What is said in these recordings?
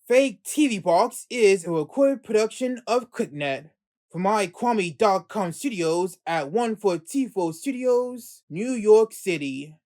FakeTV Box is a recorded production of KlicKNet from iKwame.com studios at 144 Studios, New York City.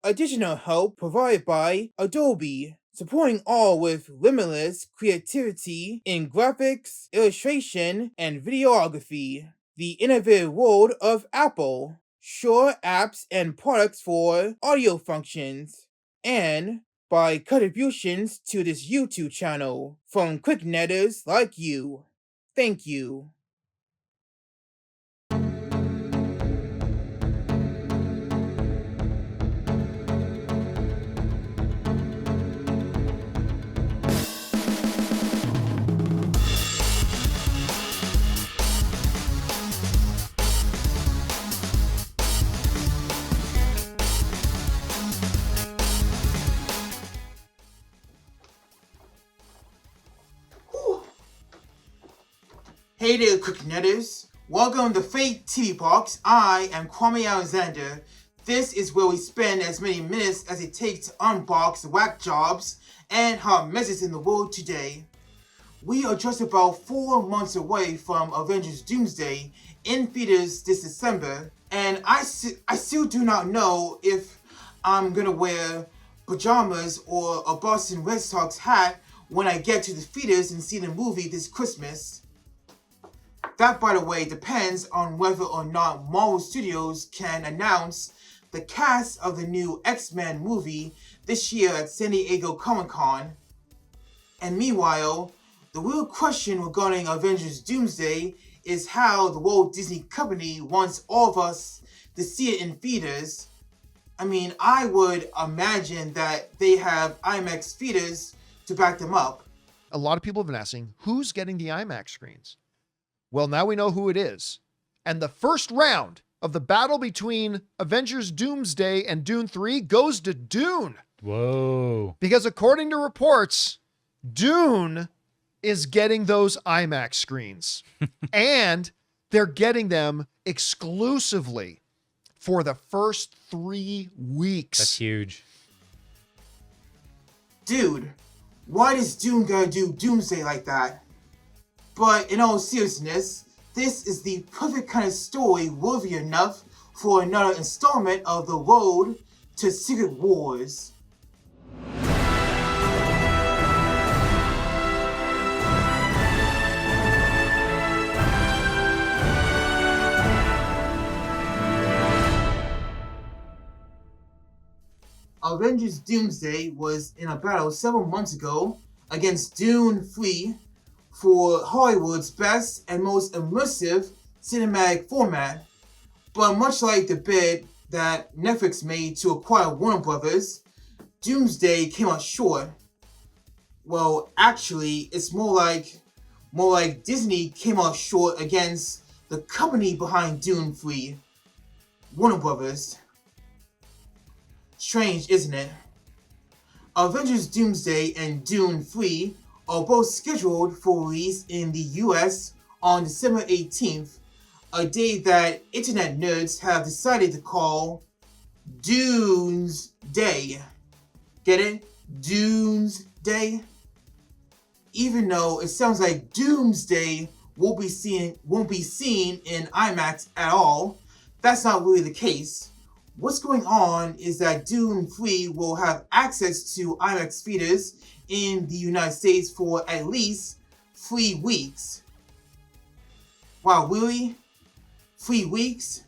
Additional help provided by Adobe, supporting all with limitless creativity in graphics, illustration, and videography. The innovative world of Apple, Shure apps and products for audio functions, and by contributions to this YouTube channel from KlicKNettars like you. Thank you. Hey there, KlicKNettars. Welcome to FakeTV Box. I am Kwame Alexander. This is where we spend as many minutes as it takes to unbox whack jobs and hot messes in the world today. We are just about 4 months away from Avengers Doomsday in theaters this December, and I still do not know if I'm gonna wear pajamas or a Boston Red Sox hat when I get to the theaters and see the movie this Christmas. That, by the way, depends on whether or not Marvel Studios can announce the cast of the new X-Men movie this year at San Diego Comic-Con. And meanwhile, the real question regarding Avengers Doomsday is how the Walt Disney Company wants all of us to see it in theaters. I mean, I would imagine that they have IMAX theaters to back them up. A lot of people have been asking, who's getting the IMAX screens? Well, now we know who it is. And the first round of the battle between Avengers Doomsday and Dune 3 goes to Dune. Whoa. Because according to reports, Dune is getting those IMAX screens. And they're getting them exclusively for the first 3 weeks. That's huge. Dude, why does Dune gotta do Doomsday like that? But in all seriousness, this is the perfect kind of story worthy enough for another installment of The Road to Secret Wars. Avengers Doomsday was in a battle several months ago against Dune 3 for Hollywood's best and most immersive cinematic format. But much like the bid that Netflix made to acquire Warner Brothers, Doomsday came out short. Well, actually, it's more like Disney came out short against the company behind Dune 3, Warner Brothers. Strange, isn't it? Avengers Doomsday and Dune 3 are both scheduled for release in the US on December 18th, a day that internet nerds have decided to call Doomsday. Get it? Doomsday? Even though it sounds like Doomsday won't be seen in IMAX at all, that's not really the case. What's going on is that Dune 3 will have access to IMAX theaters in the United States for at least 3 weeks. Wow, really? 3 weeks?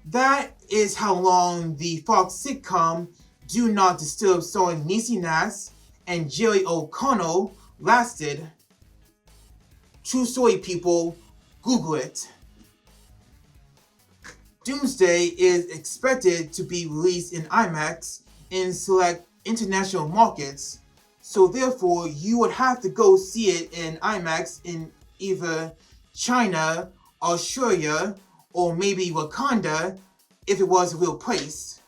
That is how long the Fox sitcom Do Not Disturb starring Niecy Nash and Jerry O'Connell lasted. True story, people. Google it. Doomsday is expected to be released in IMAX in select international markets, so therefore you would have to go see it in IMAX in either China, Australia, or maybe Wakanda if it was a real place.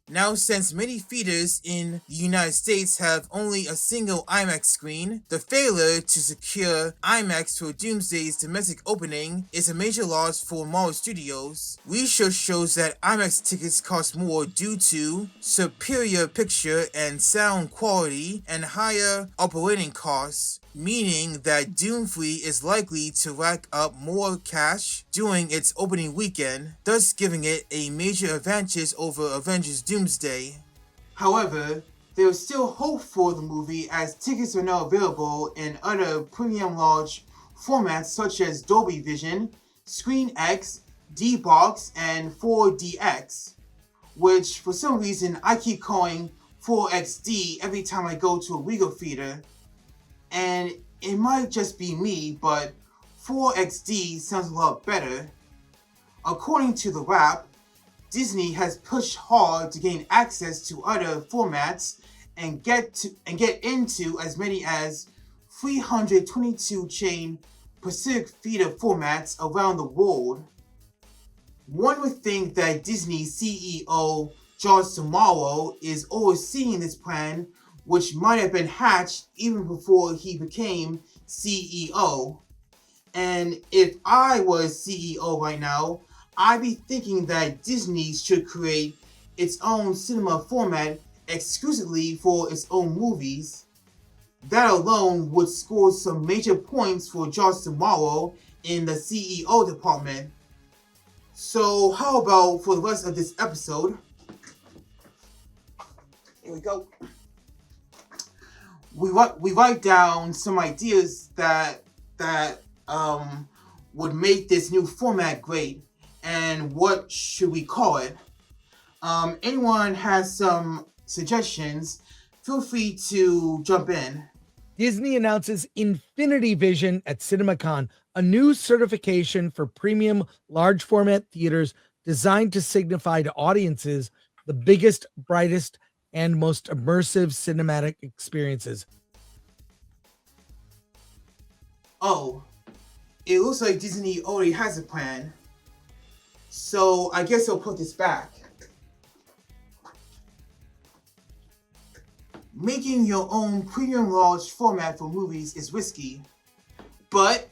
Now, since many theaters in the United States have only a single IMAX screen, the failure to secure IMAX for Doomsday's domestic opening is a major loss for Marvel Studios. Research shows that IMAX tickets cost more due to superior picture and sound quality and higher operating costs, meaning that Doomsday is likely to rack up more cash during its opening weekend, thus giving it a major advantage over Avengers Doomsday. However, there is still hope for the movie as tickets are now available in other premium large formats such as Dolby Vision, ScreenX, D-Box, and 4DX, which for some reason I keep calling 4XD every time I go to a Wkly theater. And it might just be me, but 4XD sounds a lot better. According to the Wrap, Disney has pushed hard to gain access to other formats and get into as many as 322 chain Pacific Theater formats around the world. One would think that Disney CEO George Tomorrow is overseeing this plan, which might have been hatched even before he became CEO. And if I was CEO right now, I'd be thinking that Disney should create its own cinema format exclusively for its own movies. That alone would score some major points for George Tomorrow in the CEO department. So how about for the rest of this episode? Here we go. We write down some ideas that would make this new format great, and what should we call it? Anyone has some suggestions, feel free to jump in. Disney announces Infinity Vision at CinemaCon, a new certification for premium large format theaters designed to signify to audiences the biggest, brightest, and most immersive cinematic experiences. Oh, it looks like Disney already has a plan. So I guess I'll put this back. Making your own premium large format for movies is risky, but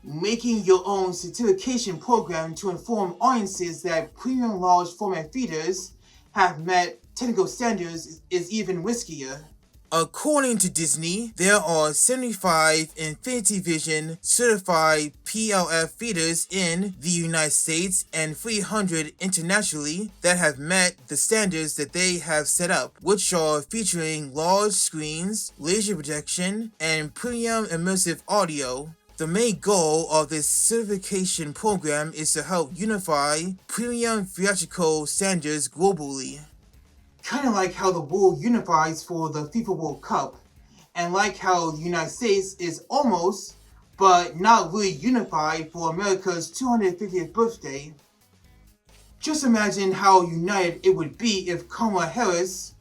making your own certification program to inform audiences that premium large format theaters have met technical standards is even riskier. According to Disney, there are 75 Infinity Vision certified PLF theaters in the United States and 300 internationally that have met the standards that they have set up, which are featuring large screens, laser projection, and premium immersive audio. The main goal of this certification program is to help unify premium theatrical standards globally. Kind of like how the world unifies for the FIFA World Cup, and like how the United States is almost, but not really unified for America's 250th birthday. Just imagine how united it would be if Kamala Harris,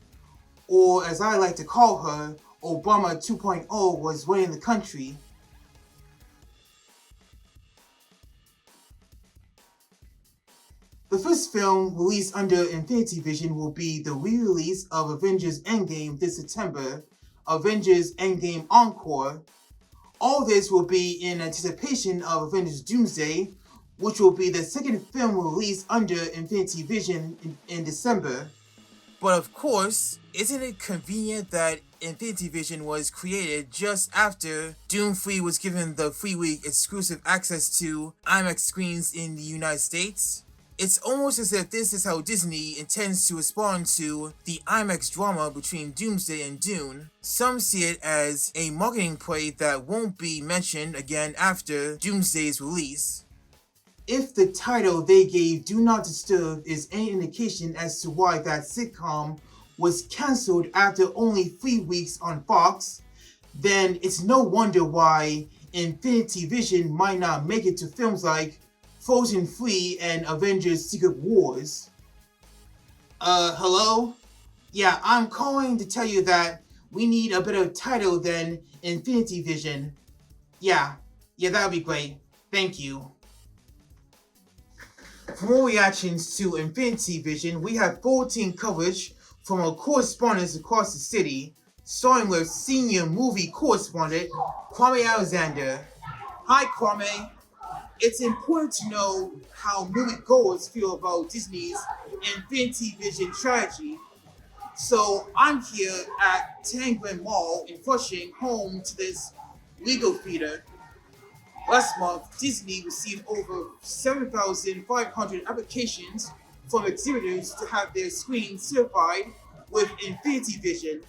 or as I like to call her, Obama 2.0, was running the country. The first film released under Infinity Vision will be the re-release of Avengers Endgame this September, Avengers Endgame Encore. All this will be in anticipation of Avengers Doomsday, which will be the second film released under Infinity Vision in December. But of course, isn't it convenient that Infinity Vision was created just after Doomsday was given the 3-week exclusive access to IMAX screens in the United States? It's almost as if this is how Disney intends to respond to the IMAX drama between Doomsday and Dune. Some see it as a marketing play that won't be mentioned again after Doomsday's release. If the title they gave Do Not Disturb is any indication as to why that sitcom was cancelled after only 3 weeks on Fox, then it's no wonder why Infinity Vision might not make it to films like Frozen 3 and Avengers Secret Wars. Hello? Yeah, I'm calling to tell you that we need a better title than Infinity Vision. Yeah, that would be great. Thank you. For more reactions to Infinity Vision, we have 14 coverage from our correspondents across the city, starting with senior movie correspondent Kwame Alexander. Hi Kwame. It's important to know how moviegoers feel about Disney's Infinity Vision strategy. So I'm here at Tanglin Mall in Flushing, home to this legal theater. Last month, Disney received over 7,500 applications from exhibitors to have their screens certified with Infinity Vision.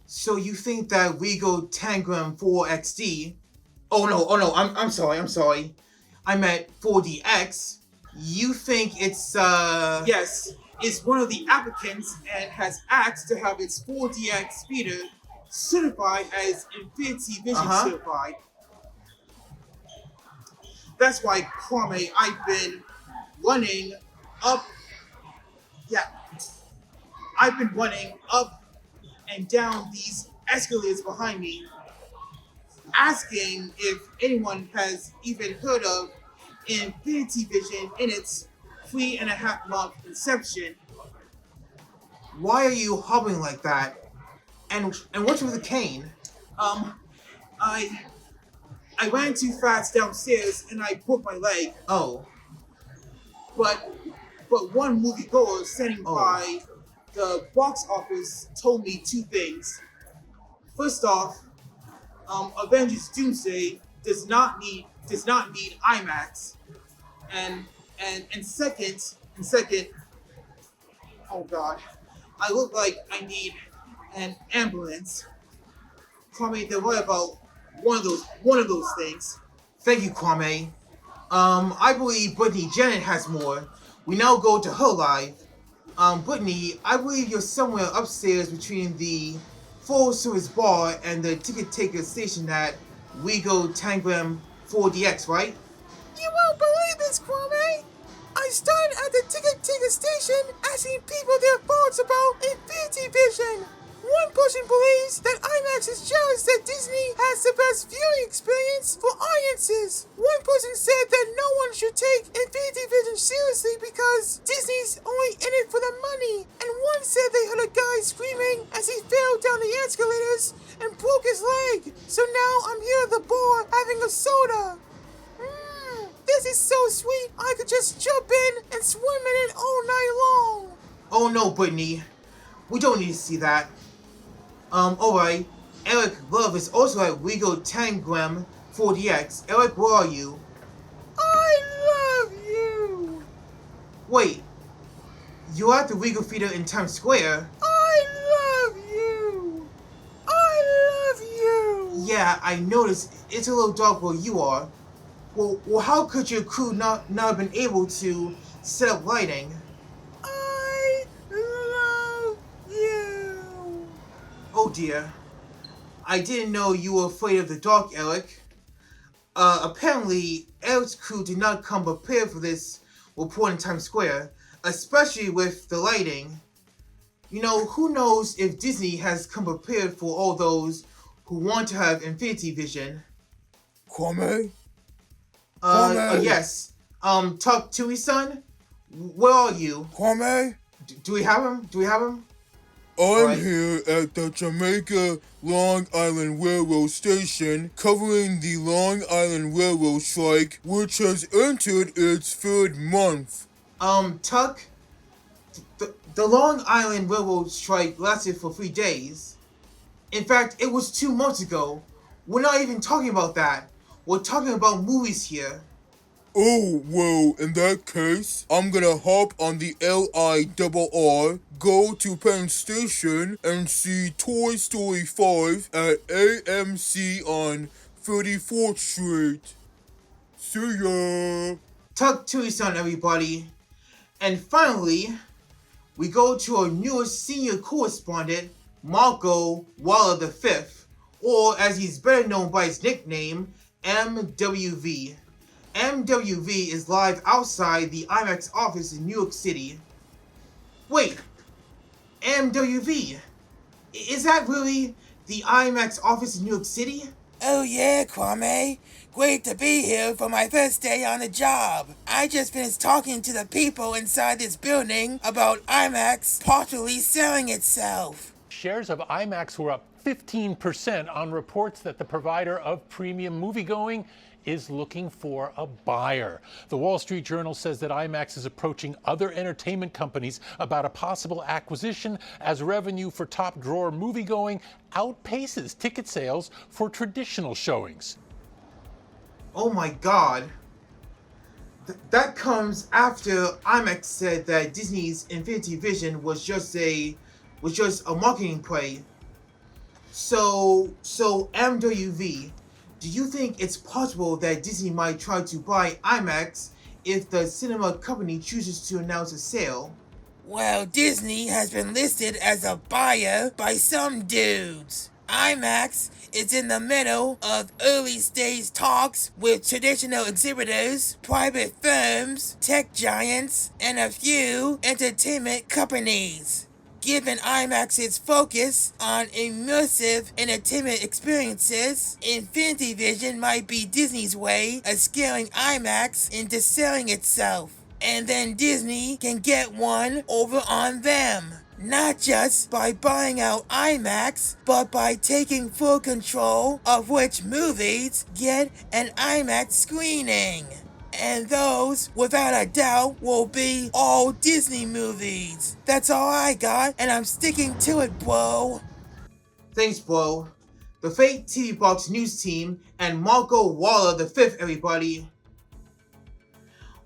So you think that Regal Tangram 4XD? Oh no, I'm sorry. I meant 4DX. You think it's Yes, it's one of the applicants and has asked to have its 4DX speeder certified as Infinity Vision certified. That's why, Kwame, I've been running up and down these escalators behind me, asking if anyone has even heard of Infinity Vision in its 3.5-month inception. Why are you hobbling like that? And what's with the cane? I ran too fast downstairs and I broke my leg. Oh. But one moviegoer standing by the box office told me two things. First off, Avengers Doomsday does not need IMAX. And second, oh god, I look like I need an ambulance. Kwame, they're right about one of those things. Thank you, Kwame. I believe Brittany Janet has more. We now go to her live. Brittany, I believe you're somewhere upstairs between the full service bar and the ticket taker station at Regal Tangram 4DX, right? You won't believe this, Kwame! I started at the ticket taker station asking people their thoughts about Infinity Vision. One person believes that IMAX is jealous that Disney has the best viewing experience for audiences. One person said that no one should take Infinity Vision seriously because Disney's only in it for the money. And one said they heard a guy screaming as he fell down the escalators and broke his leg. So now I'm here at the bar having a soda. This is so sweet, I could just jump in and swim in it all night long. Oh no, Brittany. We don't need to see that. Alright. Eric Love is also at Regal Tangram 4DX. Eric, where are you? I love you! Wait. You're at the Regal Theater in Times Square? I love you! I love you! Yeah, I noticed. It's a little dark where you are. Well, how could your crew not have been able to set up lighting? I love you! Oh dear. I didn't know you were afraid of the dark, Eric. Apparently, Eric's crew did not come prepared for this report in Times Square, especially with the lighting. You know, who knows if Disney has come prepared for all those who want to have Infinity Vision. Kwame? Yes. Talk to me, son? Where are you? Kwame? Do we have him? I'm here at the Jamaica Long Island Railroad Station, covering the Long Island Railroad strike, which has entered its third month. Tuck, the Long Island Railroad strike lasted for 3 days. In fact, it was 2 months ago. We're not even talking about that. We're talking about movies here. Oh, well, in that case, I'm gonna hop on the LIRR, go to Penn Station, and see Toy Story 5 at AMC on 34th Street. See ya! Tuck to your son, everybody. And finally, we go to our newest senior correspondent, Marco Waller V, or as he's better known by his nickname, MWV. MWV is live outside the IMAX office in New York City. Wait, MWV? Is that really the IMAX office in New York City? Oh yeah, Kwame. Great to be here for my first day on the job. I just finished talking to the people inside this building about IMAX possibly selling itself. Shares of IMAX were up 15% on reports that the provider of premium moviegoing is looking for a buyer. The Wall Street Journal says that IMAX is approaching other entertainment companies about a possible acquisition as revenue for top drawer moviegoing outpaces ticket sales for traditional showings. Oh my god. That comes after IMAX said that Disney's Infinity Vision was just a marketing play. So MWV, do you think it's possible that Disney might try to buy IMAX if the cinema company chooses to announce a sale? Well, Disney has been listed as a buyer by some dudes. IMAX is in the middle of early stage talks with traditional exhibitors, private firms, tech giants, and a few entertainment companies. Given IMAX's focus on immersive entertainment experiences, Infinity Vision might be Disney's way of scaling IMAX into selling itself. And then Disney can get one over on them. Not just by buying out IMAX, but by taking full control of which movies get an IMAX screening. And those, without a doubt, will be all Disney movies. That's all I got, and I'm sticking to it, bro. Thanks, bro. The FakeTV Box news team and Marco Waller the fifth, everybody.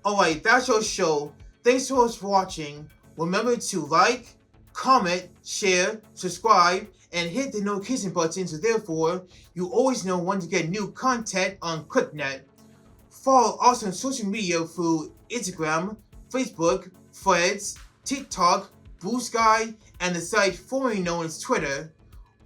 Alright, that's your show. Thanks so much for watching. Remember to like, comment, share, subscribe, and hit the notification button so therefore you always know when to get new content on KlicKNet. Follow us on social media through Instagram, Facebook, Threads, TikTok, Blue Sky, and the site formerly known as Twitter.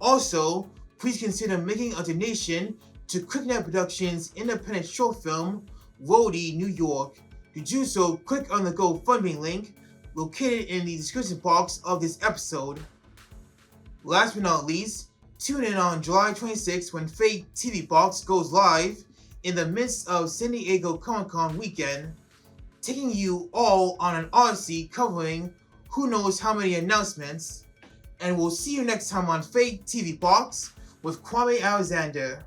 Also, please consider making a donation to KlicKNet Productions' independent short film, Wkly, New York. To do so, click on the GoFundMe link located in the description box of this episode. Last but not least, tune in on July 26th when FakeTV Box goes live in the midst of San Diego Comic-Con weekend, taking you all on an odyssey covering who knows how many announcements. And we'll see you next time on FakeTV Box with Kwame Alexander.